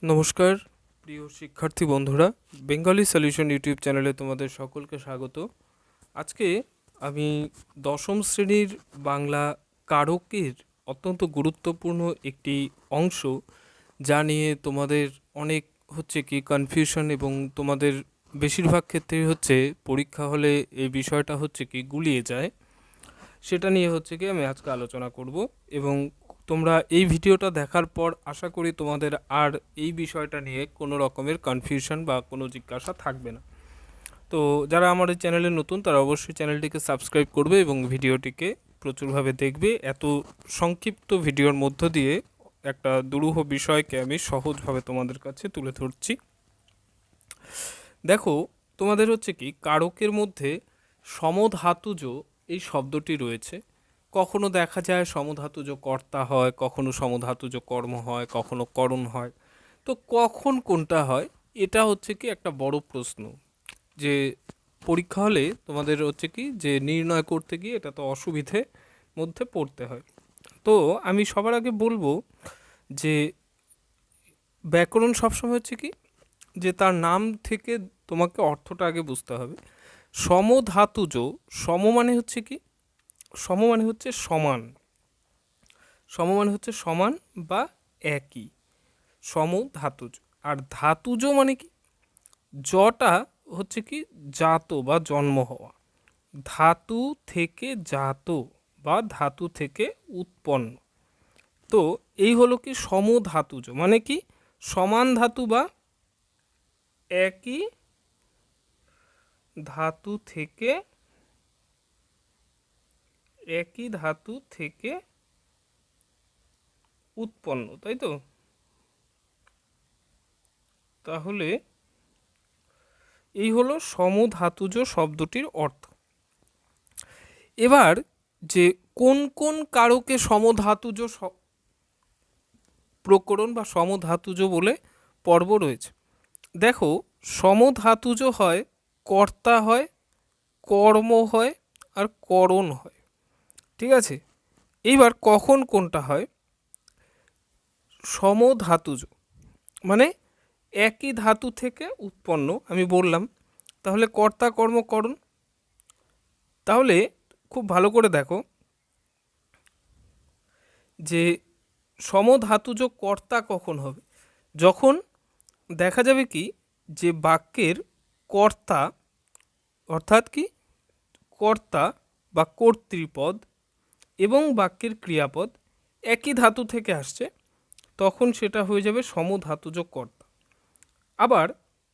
নমস্কার প্রিয় শিক্ষার্থী বন্ধুরা, বেঙ্গলি সলিউশন ইউটিউব চ্যানেলে তোমাদের সকলকে স্বাগত। আজকে আমি দশম শ্রেণীর বাংলা কারকের অত্যন্ত গুরুত্বপূর্ণ একটি অংশ, যা নিয়ে তোমাদের অনেক কনফিউশন এবং তোমাদের বেশিরভাগ ক্ষেত্রেই পরীক্ষা হলে এই বিষয়টা গুলিয়ে যায়, সেটা নিয়ে আমি আজকে আলোচনা করব। এবং তোমরা এই ভিডিওটা দেখার পর আশা করি তোমাদের আর এই বিষয়টা নিয়ে কোনো রকমের কনফিউশন বা কোনো জিজ্ঞাসা থাকবে না। তো যারা আমার এই চ্যানেলে নতুন তারা অবশ্যই চ্যানেলটিকে সাবস্ক্রাইব করবে এবং ভিডিওটিকে প্রচুরভাবে দেখবে। এত সংক্ষিপ্ত ভিডিওর মধ্য দিয়ে একটা দুরূহ বিষয়কে আমি সহজভাবে তোমাদের কাছে তুলে ধরছি। দেখো, তোমাদের কারকের মধ্যে সমধাতুজ এই শব্দটি রয়েছে। কখনো দেখা যায় সমধাতুজ কর্তা হয়, কখনো সমধাতুজ কর্ম হয়, কখনো করণ হয়। তো কখন কোনটা হয় এটা একটা বড় প্রশ্ন, যে পরীক্ষা হলে তোমাদের যে নির্ণয় করতে গিয়ে এটা তো অসুবিধে মধ্যে পড়তে হয়। তো আমি সবার আগে বলবো যে ব্যাকরণ সবসময় যে তার নাম থেকে তোমাকে অর্থটা আগে বুঝতে হবে। সমধাতুজ, সম মানে সম মানে সমান, সম মানে সমান বা একই, সমধাতুজ। আর ধাতুজ মানে কি, জটা জাত বা জন্ম হওয়া, ধাতু থেকে জাত বা ধাতু থেকে উৎপন্ন। তো এই হলো সমধাতুজ, মানে কি সমান ধাতু বা একই ধাতু থেকে উৎপন্ন, তাই তো? তাহলে এই হলো সমধাতুজ শব্দটির অর্থ। এবার যে কোন কোন কারকে সমধাতুজ প্রকরণ বা সমধাতুজ বলে পর্ব রয়েছে। দেখো, সমধাতুজ হয় কর্তা হয়, কর্ম হয় আর করণ হয়, ঠিক আছে? এইবার কখন কোনটা হয়, সমধাতুজ মানে একই ধাতু থেকে উৎপন্ন, আমি বললাম। তাহলে কর্তা কর্ম করণ। তাহলে খুব ভালো করে দেখো যে সমধাতুজ কর্তা কখন হবে, যখন দেখা যাবে যে বাক্যের কর্তা, অর্থাৎ কর্তা বা কর্তৃপদ এবং বাক্যের ক্রিয়াপদ একই ধাতু থেকে আসছে, তখন সেটা হয়ে যাবে সমধাতুজ কর্তা। আবার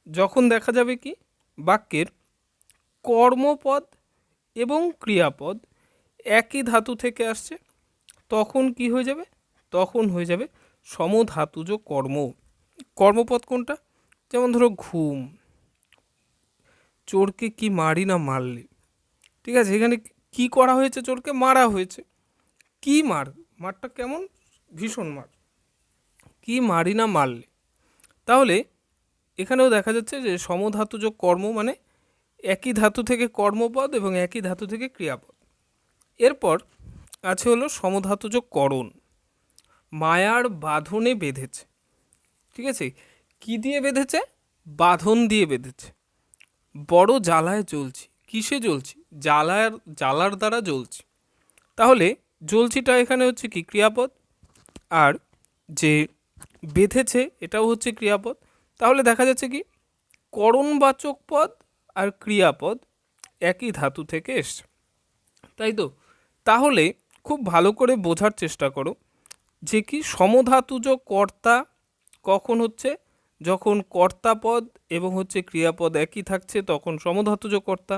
যখন দেখা যাবে বাক্যের কর্মপদ এবং ক্রিয়াপদ একই ধাতু থেকে আসছে, তখন কি হয়ে যাবে, তখন হয়ে যাবে সমধাতুজ কর্ম। কর্মপদ কোনটা? যেমন ধরো ঘুম, চোরকে কি মারি না মারলে, ঠিক আছে? এখানে কি করা হয়েছে, চোরকে মারা হয়েছে। কি মারটা কেমন, ভীষণ মার, কি মারি না মারলে। তাহলে এখানেও দেখা যাচ্ছে যে সমধাতুজ কর্ম মানে একই ধাতু থেকে কর্মপদ এবং একই ধাতু থেকে ক্রিয়াপদ। এরপর আছে হলো সমধাতুজ করণ, মায়ার বাঁধনে বেঁধেছে, ঠিক আছে? কি দিয়ে বেঁধেছে? বাঁধন দিয়ে বেঁধেছে। বড় জ্বালায় জ্বলছি, কিসে জ্বলছি? জ্বালার দ্বারা জ্বলছি। তাহলে জ্বলছিটা এখানে কি ক্রিয়াপদ, আর যে বেঁধেছে এটাও ক্রিয়াপদ। তাহলে দেখা যাচ্ছে করণবাচক পদ আর ক্রিয়াপদ একই ধাতু থেকে এসছে, তাই তো? তাহলে খুব ভালো করে বোঝার চেষ্টা করো যে সমধাতুজ কর্তা কখন হচ্ছে, যখন কর্তাপদ এবং ক্রিয়াপদ একই থাকছে তখন সমধাতুজ কর্তা,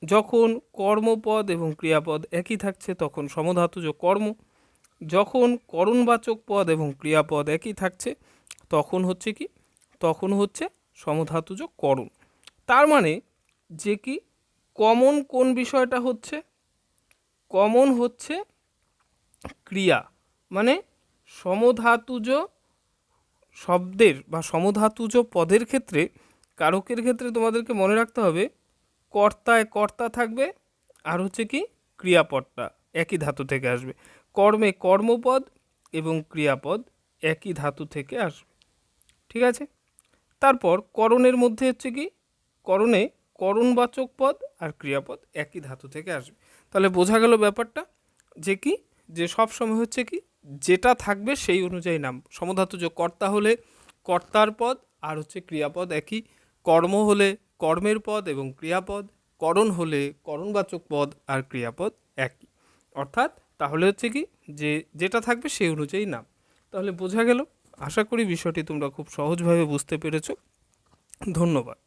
যখন কর্মপদ এবং ক্রিয়াপদ একই থাকছে তখন সমধাতুজ কর্ম, যখন করণবাচক পদ এবং ক্রিয়াপদ একই থাকছে তখন তখন সমধাতুজ করণ। তার মানে যে কমন কোন বিষয়টা হচ্ছে, কমন ক্রিয়া, মানে সমধাতুজ শব্দের বা সমধাতুজ পদের ক্ষেত্রে, কারকের ক্ষেত্রে তোমাদেরকে মনে রাখতে হবে কর্তায় কর্তা থাকবে, আর ক্রিয়াপদটা একই ধাতু থেকে আসবে। কর্মে কর্মপদ এবং ক্রিয়াপদ একই ধাতু থেকে আসবে। ঠিক আছে। তারপর করণের মধ্যে হচ্ছে কি, করণে করণবাচক পদ আর ক্রিয়াপদ একই ধাতু থেকে আসবে। তাহলে বোঝা গেল ব্যাপারটা, যে কি, যে সব সময় হচ্ছে কি যেটা থাকবে সেই অনুযায়ী নাম। সমধাতুজ কর্তা হলে কর্তার পদ আর হচ্ছে ক্রিয়াপদ একই, কর্ম হলে কর্মের পদ এবং ক্রিয়াপদ, করণ হলে করণবাচক পদ আর ক্রিয়াপদ একই। অর্থাৎ তাহলে হচ্ছে কি, যে যেটা থাকবে সেই অনুযায়ী নাম। তাহলে বোঝা গেল। আশা করি বিষয়টি তোমরা খুব সহজভাবে বুঝতে পেরেছো। ধন্যবাদ।